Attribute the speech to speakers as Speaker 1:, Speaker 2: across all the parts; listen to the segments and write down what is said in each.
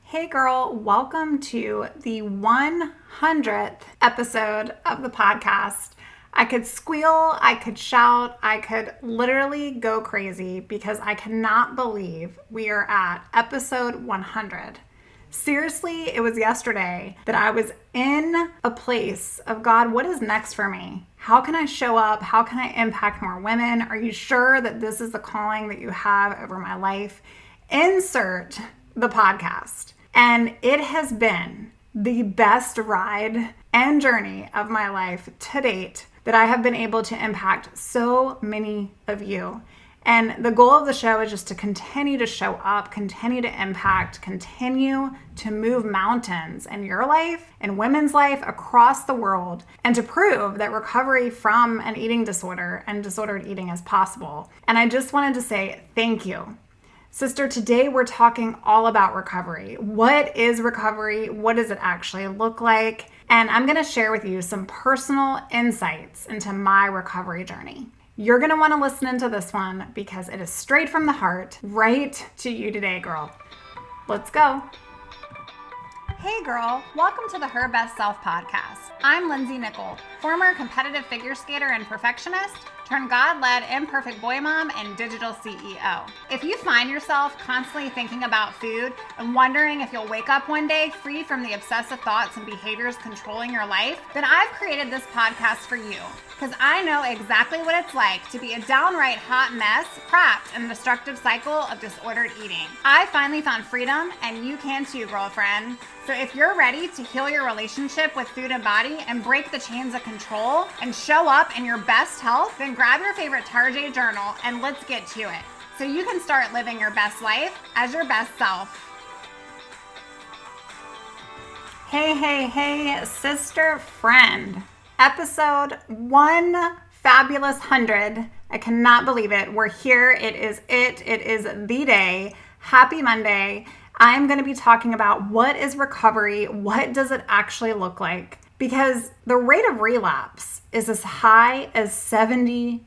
Speaker 1: Hey girl, welcome to the 100th episode of the podcast. I could squeal, I could shout, I could literally go crazy because I cannot believe we are at episode 100. Seriously, it was yesterday that I was in a place of God, what is next for me? How can I show up? How can I impact more women? Are you sure that this is the calling that you have over my life? Insert the podcast. And it has been the best ride and journey of my life to date that I have been able to impact so many of you. And the goal of the show is just to continue to show up, continue to impact, continue to move mountains in your life and women's life across the world, and to prove that recovery from an eating disorder and disordered eating is possible. And I just wanted to say thank you. Sister, today we're talking all about recovery. What is recovery? What does it actually look like? And I'm going to share with you some personal insights into my recovery journey. You're going to want to listen into this one because it is straight from the heart, right to you today, girl. Let's go. Hey girl, welcome to the Her Best Self podcast. I'm Lindsay Nickel, former competitive figure skater and perfectionist, turned God-led imperfect boy mom and digital CEO. If you find yourself constantly thinking about food and wondering if you'll wake up one day free from the obsessive thoughts and behaviors controlling your life, then I've created this podcast for you because I know exactly what it's like to be a downright hot mess trapped in a destructive cycle of disordered eating. I finally found freedom, and you can too, girlfriend. So if you're ready to heal your relationship with food and body and break the chains of control and show up in your best health, then grab your favorite Tarjay journal and let's get to it so you can start living your best life as your best self. Hey, sister friend. Episode 1 fabulous 100. I cannot believe it. We're here. It is the day. Happy Monday. I'm going to be talking about what is recovery, what does it actually look like? Because the rate of relapse is as high as 70%.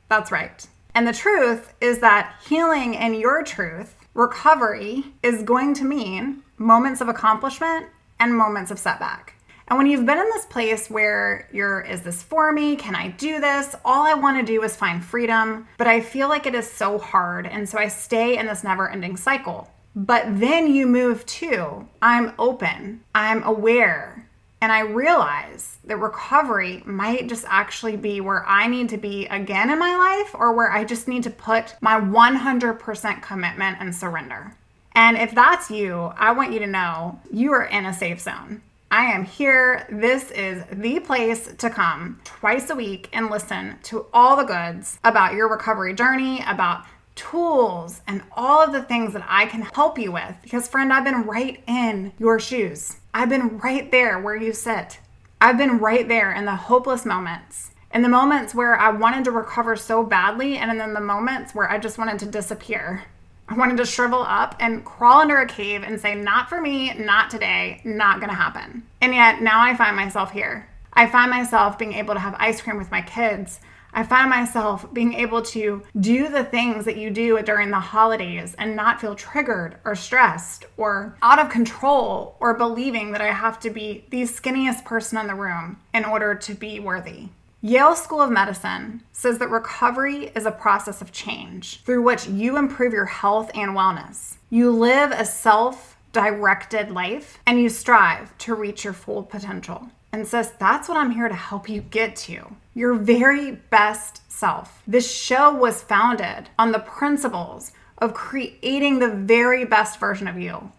Speaker 1: That's right. And the truth is that healing in your truth, recovery, is going to mean moments of accomplishment and moments of setback. And when you've been in this place where is this for me? Can I do this? All I want to do is find freedom, but I feel like it is so hard. And so I stay in this never-ending cycle. But then you move to, I'm open, I'm aware, and I realize that recovery might just actually be where I need to be again in my life, or where I just need to put my 100% commitment and surrender. And if that's you, I want you to know you are in a safe zone. I am here. This is the place to come twice a week and listen to all the goods about your recovery journey, about tools and all of the things that I can help you with. Because friend, I've been right in your shoes. I've been right there where you sit. I've been right there in the hopeless moments, in the moments where I wanted to recover so badly, and then the moments where I just wanted to disappear. I wanted to shrivel up and crawl under a cave and say, not for me, not today, not gonna happen. And yet now I find myself here. I find myself being able to have ice cream with my kids. I find myself being able to do the things that you do during the holidays and not feel triggered or stressed or out of control or believing that I have to be the skinniest person in the room in order to be worthy. Yale School of Medicine says that recovery is a process of change through which you improve your health and wellness. You live a self-directed life and you strive to reach your full potential. And sis, that's what I'm here to help you get to. Your very best self. This show was founded on the principles of creating the very best version of you.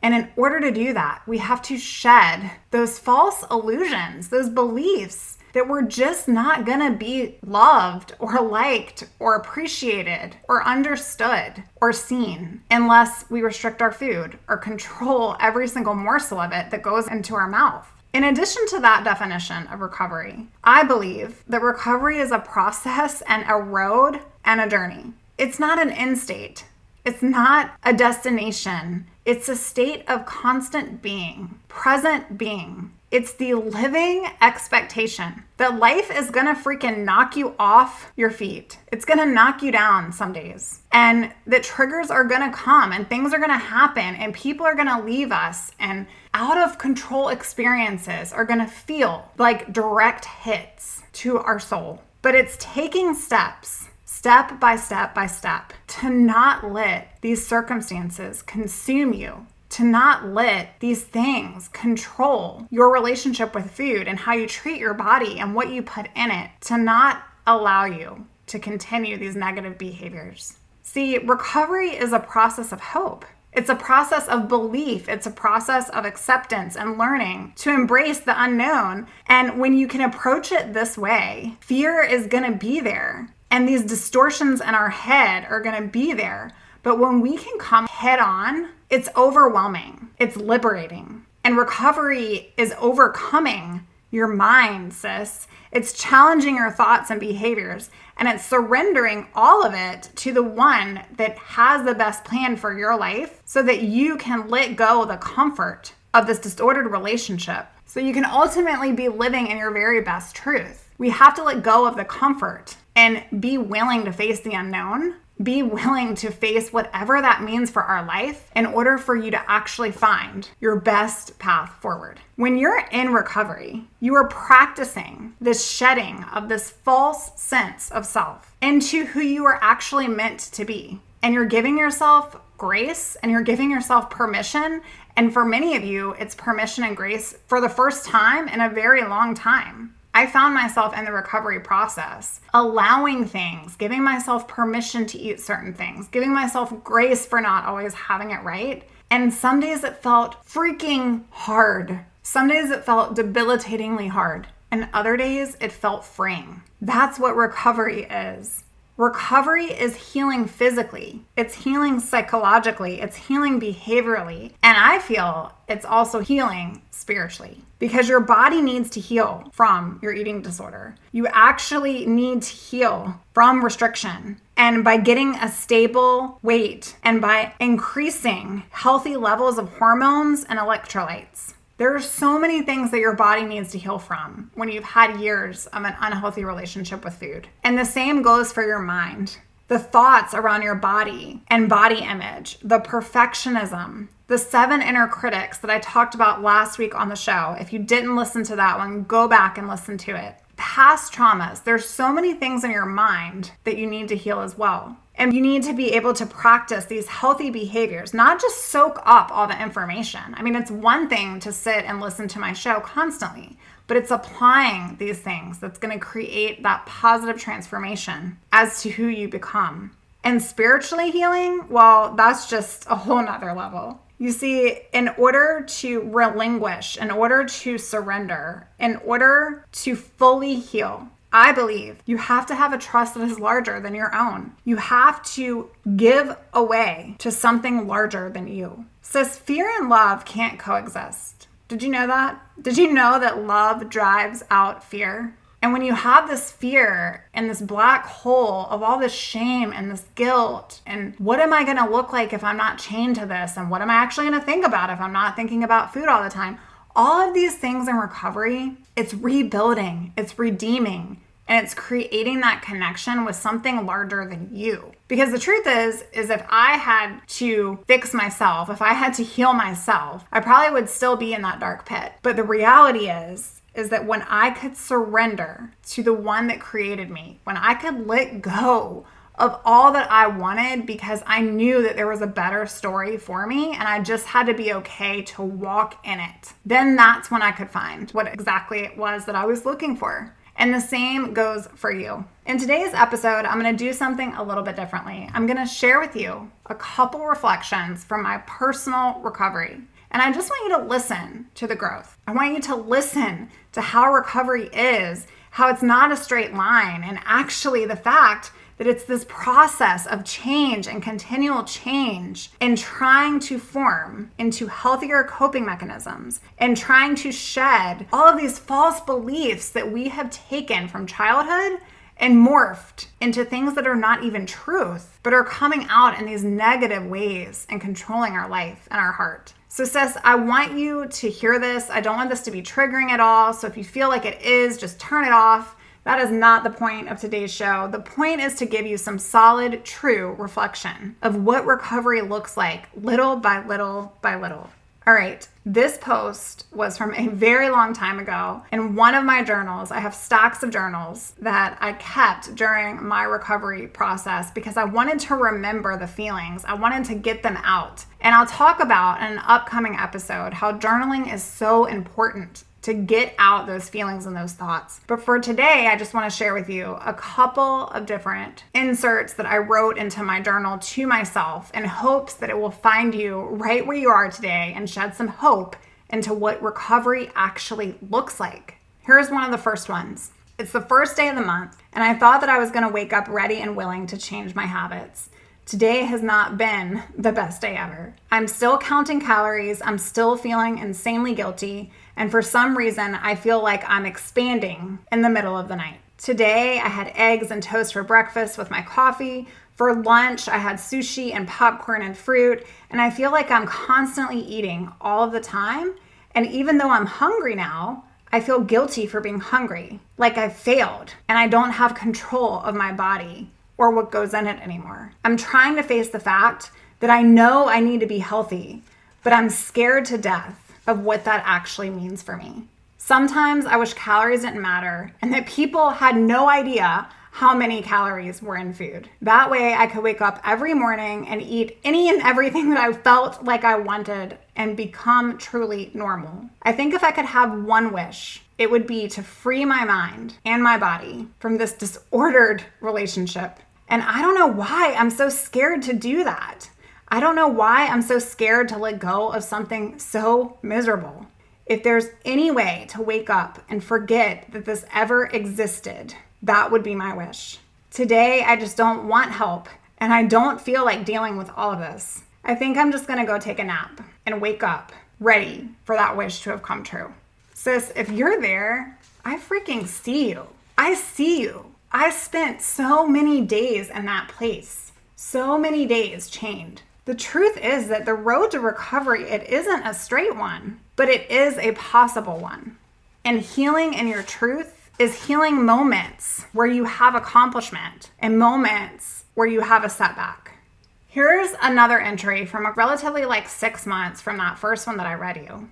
Speaker 1: And in order to do that, we have to shed those false illusions, those beliefs that we're just not gonna be loved or liked or appreciated or understood or seen unless we restrict our food or control every single morsel of it that goes into our mouth. In addition to that definition of recovery, I believe that recovery is a process and a road and a journey. It's not an end state. It's not a destination. It's a state of constant being, present being. It's the living expectation that life is gonna freaking knock you off your feet. It's gonna knock you down some days. And the triggers are gonna come and things are gonna happen and people are gonna leave us and out of control experiences are gonna feel like direct hits to our soul. But it's taking steps, step by step by step, to not let these circumstances consume you, to not let these things control your relationship with food and how you treat your body and what you put in it, to not allow you to continue these negative behaviors. See, recovery is a process of hope. It's a process of belief. It's a process of acceptance and learning to embrace the unknown. And when you can approach it this way, fear is going to be there. And these distortions in our head are going to be there. But when we can come head on, it's overwhelming. It's liberating. And recovery is overcoming your mind, sis. It's challenging your thoughts and behaviors. And it's surrendering all of it to the one that has the best plan for your life so that you can let go of the comfort of this disordered relationship. So you can ultimately be living in your very best truth. We have to let go of the comfort and be willing to face the unknown. Be willing to face whatever that means for our life in order for you to actually find your best path forward. When you're in recovery, you are practicing this shedding of this false sense of self into who you are actually meant to be. And you're giving yourself grace and you're giving yourself permission. And for many of you, it's permission and grace for the first time in a very long time. I found myself in the recovery process, allowing things, giving myself permission to eat certain things, giving myself grace for not always having it right. And some days it felt freaking hard. Some days it felt debilitatingly hard. And other days it felt freeing. That's what recovery is. Recovery is healing physically. It's healing psychologically. It's healing behaviorally. And I feel it's also healing spiritually because your body needs to heal from your eating disorder. You actually need to heal from restriction. And by getting a stable weight and by increasing healthy levels of hormones and electrolytes. There are so many things that your body needs to heal from when you've had years of an unhealthy relationship with food. And the same goes for your mind. The thoughts around your body and body image, the perfectionism, the 7 inner critics that I talked about last week on the show. If you didn't listen to that one, go back and listen to it. Past traumas. There's so many things in your mind that you need to heal as well. And you need to be able to practice these healthy behaviors, not just soak up all the information. I mean, it's one thing to sit and listen to my show constantly, but it's applying these things that's going to create that positive transformation as to who you become. And spiritually healing, well, that's just a whole nother level. You see, in order to relinquish, in order to surrender, in order to fully heal, I believe you have to have a trust that is larger than your own. You have to give away to something larger than you. Sis, fear and love can't coexist. Did you know that? Did you know that love drives out fear? And when you have this fear and this black hole of all this shame and this guilt and what am I going to look like if I'm not chained to this? And what am I actually going to think about if I'm not thinking about food all the time? All of these things in recovery, it's rebuilding, it's redeeming, and it's creating that connection with something larger than you. Because the truth is if I had to fix myself, if I had to heal myself, I probably would still be in that dark pit. But the reality is that when I could surrender to the one that created me, when I could let go of all that I wanted because I knew that there was a better story for me and I just had to be okay to walk in it, then that's when I could find what exactly it was that I was looking for. And the same goes for you. In today's episode, I'm going to do something a little bit differently. I'm going to share with you a couple reflections from my personal recovery. And I just want you to listen to the growth. I want you to listen to how recovery is, how it's not a straight line, and actually the fact that it's this process of change and continual change and trying to form into healthier coping mechanisms and trying to shed all of these false beliefs that we have taken from childhood and morphed into things that are not even truth, but are coming out in these negative ways and controlling our life and our heart. So sis, I want you to hear this. I don't want this to be triggering at all. So if you feel like it is, just turn it off. That is not the point of today's show. The point is to give you some solid, true reflection of what recovery looks like, little by little by little. All right, this post was from a very long time ago in one of my journals. I have stacks of journals that I kept during my recovery process because I wanted to remember the feelings. I wanted to get them out. And I'll talk about in an upcoming episode how journaling is so important to get out those feelings and those thoughts. But for today, I just want to share with you a couple of different inserts that I wrote into my journal to myself in hopes that it will find you right where you are today and shed some hope into what recovery actually looks like. Here's one of the first ones. It's the first day of the month, and I thought that I was going to wake up ready and willing to change my habits. Today has not been the best day ever. I'm still counting calories. I'm still feeling insanely guilty. And for some reason, I feel like I'm expanding in the middle of the night. Today, I had eggs and toast for breakfast with my coffee. For lunch, I had sushi and popcorn and fruit. And I feel like I'm constantly eating all of the time. And even though I'm hungry now, I feel guilty for being hungry, like I failed and I don't have control of my body or what goes in it anymore. I'm trying to face the fact that I know I need to be healthy, but I'm scared to death of what that actually means for me. Sometimes I wish calories didn't matter and that people had no idea how many calories were in food. That way I could wake up every morning and eat any and everything that I felt like I wanted and become truly normal. I think if I could have one wish, it would be to free my mind and my body from this disordered relationship. And I don't know why I'm so scared to do that. I don't know why I'm so scared to let go of something so miserable. If there's any way to wake up and forget that this ever existed, that would be my wish. Today, I just don't want help, and I don't feel like dealing with all of this. I think I'm just gonna go take a nap and wake up ready for that wish to have come true. Sis, if you're there, I freaking see you. I see you. I spent so many days in that place. So many days chained. The truth is that the road to recovery, it isn't a straight one, but it is a possible one. And healing in your truth is healing moments where you have accomplishment and moments where you have a setback. Here's another entry from a relatively 6 months from that first one that I read you.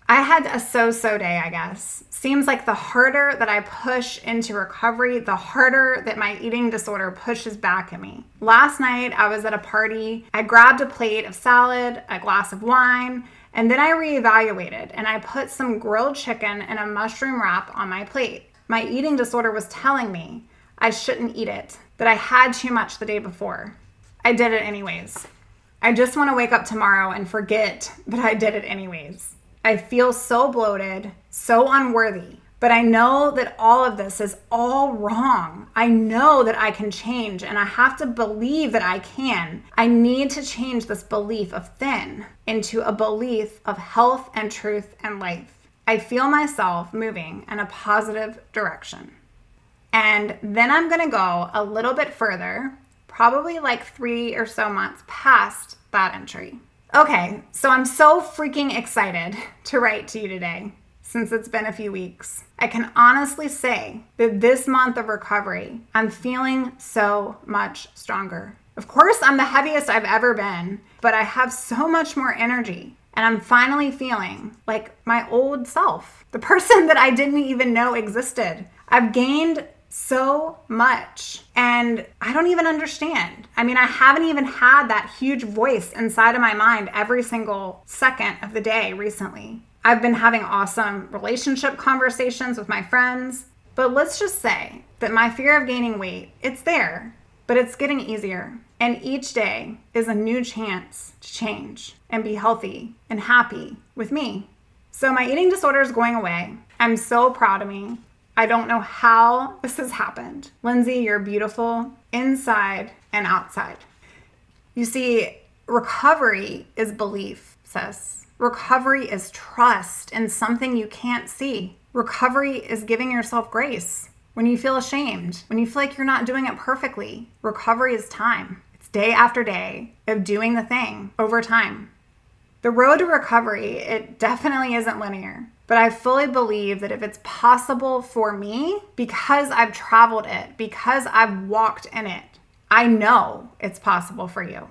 Speaker 1: I had a so-so day, I guess. Seems like the harder that I push into recovery, the harder that my eating disorder pushes back at me. Last night, I was at a party. I grabbed a plate of salad, a glass of wine, and then I reevaluated and I put some grilled chicken and a mushroom wrap on my plate. My eating disorder was telling me I shouldn't eat it, that I had too much the day before. I did it anyways. I just want to wake up tomorrow and forget that I did it anyways. I feel so bloated, so unworthy, but I know that all of this is all wrong. I know that I can change and I have to believe that I can. I need to change this belief of thin into a belief of health and truth and life. I feel myself moving in a positive direction. And then I'm gonna go a little bit further, probably 3 or so months past that entry. Okay, so I'm so freaking excited to write to you today since it's been a few weeks. I can honestly say that this month of recovery, I'm feeling so much stronger. Of course, I'm the heaviest I've ever been, but I have so much more energy and I'm finally feeling like my old self, the person that I didn't even know existed. I've gained so much and I don't even understand. I mean, I haven't even had that huge voice inside of my mind every single second of the day recently. I've been having awesome relationship conversations with my friends, but let's just say that my fear of gaining weight, it's there, but it's getting easier. And each day is a new chance to change and be healthy and happy with me. So my eating disorder is going away. I'm so proud of me. I don't know how this has happened. Lindsay, you're beautiful inside and outside. You see, recovery is belief, sis. Recovery is trust in something you can't see. Recovery is giving yourself grace. when you feel ashamed, when you feel like you're not doing it perfectly. Recovery is time. It's day after day of doing the thing over time. The road to recovery, it definitely isn't linear, but I fully believe that if it's possible for me, because I've traveled it, because I've walked in it, I know it's possible for you.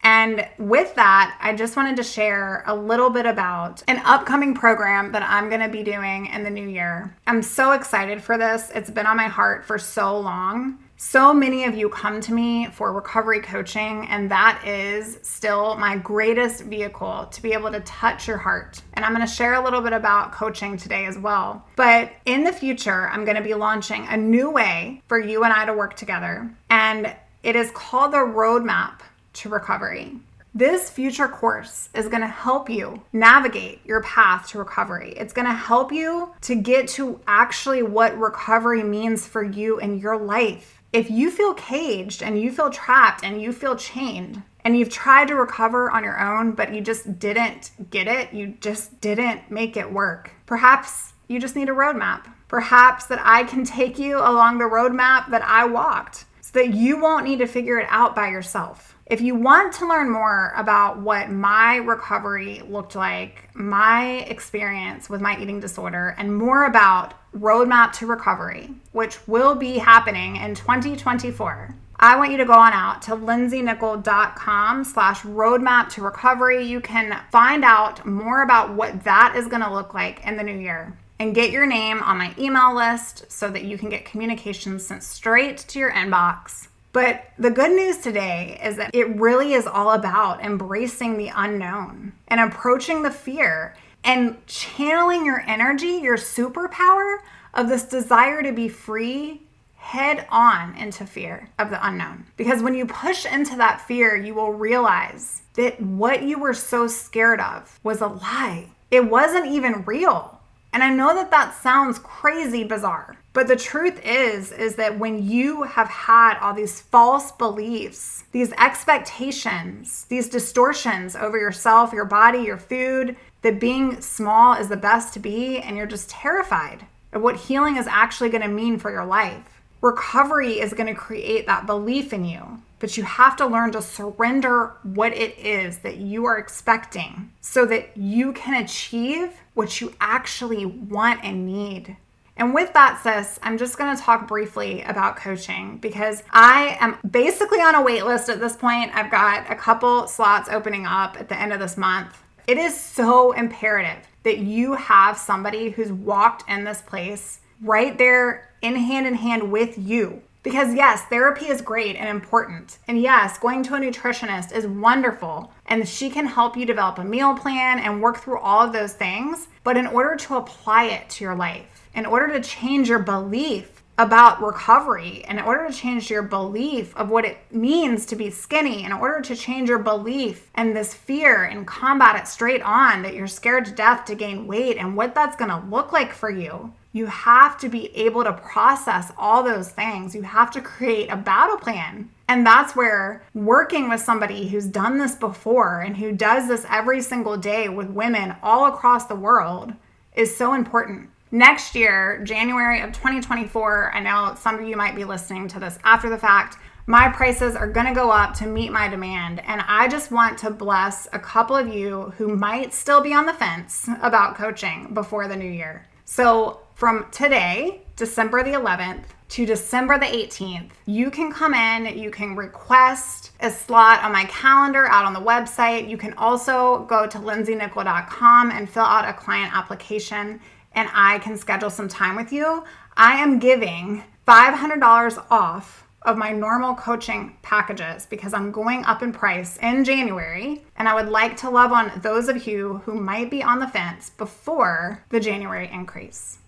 Speaker 1: And with that, I just wanted to share a little bit about an upcoming program that I'm going to be doing in the new year. I'm so excited for this. It's been on my heart for so long. So many of you come to me for recovery coaching, and that is still my greatest vehicle to be able to touch your heart. And I'm going to share a little bit about coaching today as well. But in the future, I'm going to be launching a new way for you and I to work together. And it is called the Roadmap to Recovery. This future course is going to help you navigate your path to recovery. It's going to help you to get to actually what recovery means for you in your life. If you feel caged and you feel trapped and you feel chained and you've tried to recover on your own, but you just didn't get it, you just didn't make it work, perhaps you just need a roadmap. Perhaps that I can take you along the roadmap that I walked so that you won't need to figure it out by yourself. If you want to learn more about what my recovery looked like, my experience with my eating disorder, and more about Roadmap to Recovery, which will be happening in 2024, I want you to go on out to lindsaynickel.com/roadmap to recovery. You can find out more about what that is going to look like in the new year and get your name on my email list so that you can get communications sent straight to your inbox. But the good news today is that it really is all about embracing the unknown and approaching the fear and channeling your energy, your superpower of this desire to be free head on into fear of the unknown. Because when you push into that fear, you will realize that what you were so scared of was a lie. It wasn't even real. And I know that that sounds crazy bizarre, but the truth is that when you have had all these false beliefs, these expectations, these distortions over yourself, your body, your food, that being small is the best to be, and you're just terrified of what healing is actually going to mean for your life, recovery is going to create that belief in you. But you have to learn to surrender what it is that you are expecting so that you can achieve what you actually want and need. And with that, sis, I'm just going to talk briefly about coaching because I am basically on a wait list at this point. I've got a couple slots opening up at the end of this month. It is so imperative that you have somebody who's walked in this place right there in hand with you. Because yes, therapy is great and important. And yes, going to a nutritionist is wonderful. And she can help you develop a meal plan and work through all of those things. But in order to apply it to your life, in order to change your belief about recovery, in order to change your belief of what it means to be skinny, in order to change your belief and this fear and combat it straight on that you're scared to death to gain weight and what that's going to look like for you, you have to be able to process all those things. You have to create a battle plan. And that's where working with somebody who's done this before and who does this every single day with women all across the world is so important. Next year, January of 2024, I know some of you might be listening to this after the fact, my prices are going to go up to meet my demand. And I just want to bless a couple of you who might still be on the fence about coaching before the new year. So from today, December the 11th, to December the 18th, you can come in, you can request a slot on my calendar out on the website. You can also go to lindsaynickel.com and fill out a client application, and I can schedule some time with you. I am giving $500 off of my normal coaching packages because I'm going up in price in January, and I would like to love on those of you who might be on the fence before the January increase.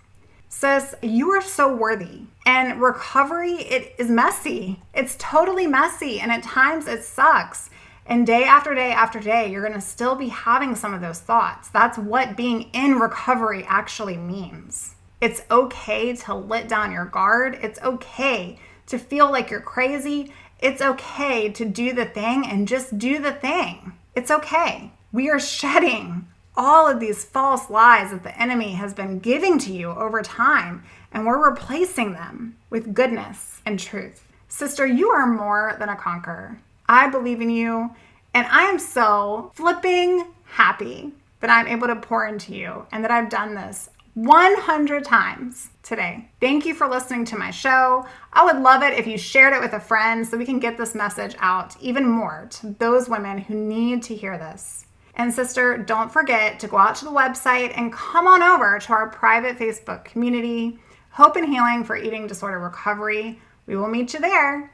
Speaker 1: Sis, you are so worthy. And recovery, it is messy. It's totally messy, and at times it sucks. And day after day after day, you're going to still be having some of those thoughts. That's what being in recovery actually means. It's okay to let down your guard. It's okay to feel like you're crazy. It's okay to do the thing and just do the thing. It's okay. We are shedding all of these false lies that the enemy has been giving to you over time, and we're replacing them with goodness and truth. Sister, you are more than a conqueror. I believe in you, and I am so flipping happy that I'm able to pour into you and that I've done this 100 times today. Thank you for listening to my show. I would love it if you shared it with a friend so we can get this message out even more to those women who need to hear this. And sister, don't forget to go out to the website and come on over to our private Facebook community, Hope and Healing for Eating Disorder Recovery. We will meet you there.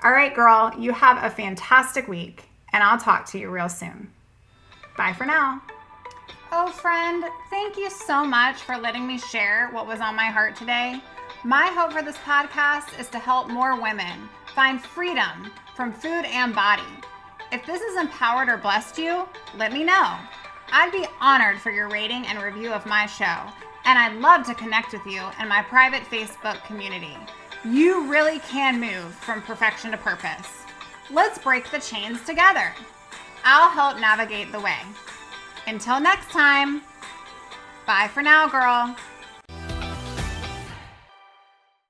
Speaker 1: All right, girl, you have a fantastic week, and I'll talk to you real soon. Bye for now. Oh, friend, thank you so much for letting me share what was on my heart today. My hope for this podcast is to help more women find freedom from food and body. If this has empowered or blessed you, let me know. I'd be honored for your rating and review of my show, and I'd love to connect with you in my private Facebook community. You really can move from perfection to purpose. Let's break the chains together. I'll help navigate the way. Until next time, bye for now, girl.